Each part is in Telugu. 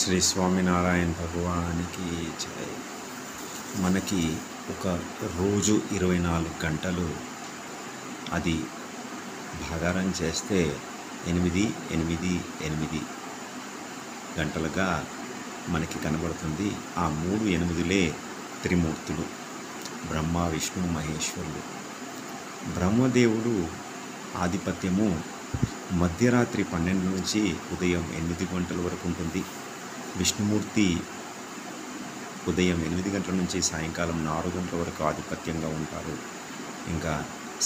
శ్రీ స్వామినారాయణ భగవానికి జై. మనకి ఒక రోజు 24 గంటలు అది భాగారం చేస్తే 8, 8, 8 గంటలుగా మనకి కనబడుతుంది. ఆ 3 8లే త్రిమూర్తులు, బ్రహ్మ విష్ణు మహేశ్వరులు. బ్రహ్మదేవుడు ఆధిపత్యము మధ్యరాత్రి 12 నుంచి ఉదయం 8 గంటల వరకు ఉంటుంది. విష్ణుమూర్తి ఉదయం 8 గంటల నుంచి సాయంకాలం 4 గంటల వరకు ఆధిపత్యంగా ఉంటారు. ఇంకా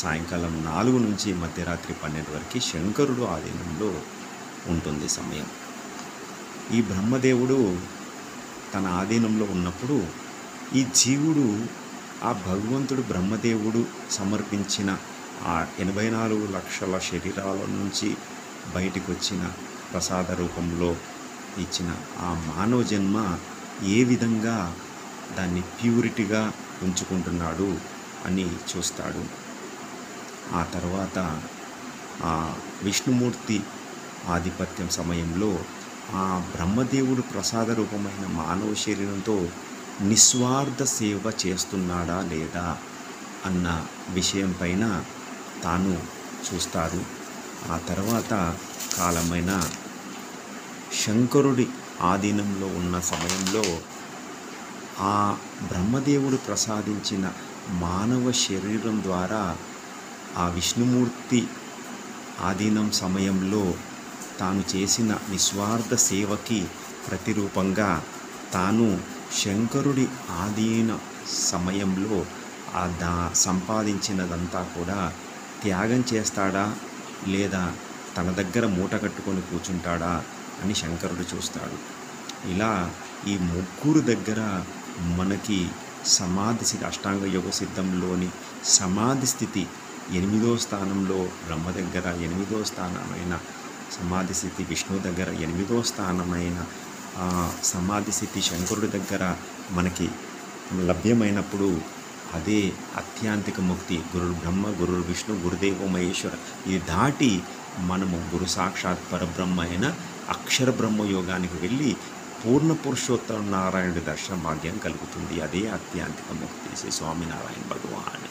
సాయంకాలం 4 నుంచి మధ్యరాత్రి 12 వరకు శంకరుడు ఆధీనంలో ఉంటుంది సమయం. ఈ బ్రహ్మదేవుడు తన ఆధీనంలో ఉన్నప్పుడు ఈ జీవుడు ఆ భగవంతుడు బ్రహ్మదేవుడు సమర్పించిన ఆ 84 లక్షల శరీరాల నుంచి బయటికి వచ్చిన ప్రసాద రూపంలో ఇచ్చిన ఆ మానవ జన్మ ఏ విధంగా దాన్ని ప్యూరిటీగా ఉంచుకుంటున్నాడు అని చూస్తాడు. ఆ తర్వాత ఆ విష్ణుమూర్తి ఆధిపత్యం సమయంలో ఆ బ్రహ్మదేవుడు ప్రసాద రూపమైన మానవ శరీరంతో నిస్వార్థ సేవ చేస్తున్నాడా లేదా అన్న విషయం పైన తాను చూస్తారు. ఆ తర్వాత కాలమైన శంకరుడి ఆధీనంలో ఉన్న సమయంలో ఆ బ్రహ్మదేవుడు ప్రసాదించిన మానవ శరీరం ద్వారా ఆ విష్ణుమూర్తి ఆధీనం సమయంలో తాను చేసిన నిస్వార్థ సేవకి ప్రతిరూపంగా తాను శంకరుడి ఆధీన సమయంలో సంపాదించినదంతా కూడా త్యాగం చేస్తాడా లేదా తన దగ్గర మూట కట్టుకొని కూర్చుంటాడా అని శంకరుడు చూస్తాడు. ఇలా ఈ ముగ్గురు దగ్గర మనకి సమాధి స్థితి, అష్టాంగ యోగ సిద్ధంలోని సమాధి స్థితి 8వ స్థానంలో బ్రహ్మ దగ్గర 8వ స్థానమైన సమాధి స్థితి, విష్ణువు దగ్గర 8వ స్థానమైన సమాధి స్థితి శంకరుడి దగ్గర మనకి లభ్యమైనప్పుడు అదే అత్యాంతిక ముక్తి. గురు బ్రహ్మ, గురు విష్ణు, గురుదేవో మహేశ్వర ఇది దాటి మనము గురు సాక్షాత్ పరబ్రహ్మ అయిన అక్షర బ్రహ్మ యోగానికి వెళ్ళి పూర్ణ పురుషోత్తమ నారాయణుడి దర్శన భాగ్యం కలుగుతుంది. అదే అత్యాంతిక ముక్తి. శ్రీ స్వామినారాయణ భగవాన్.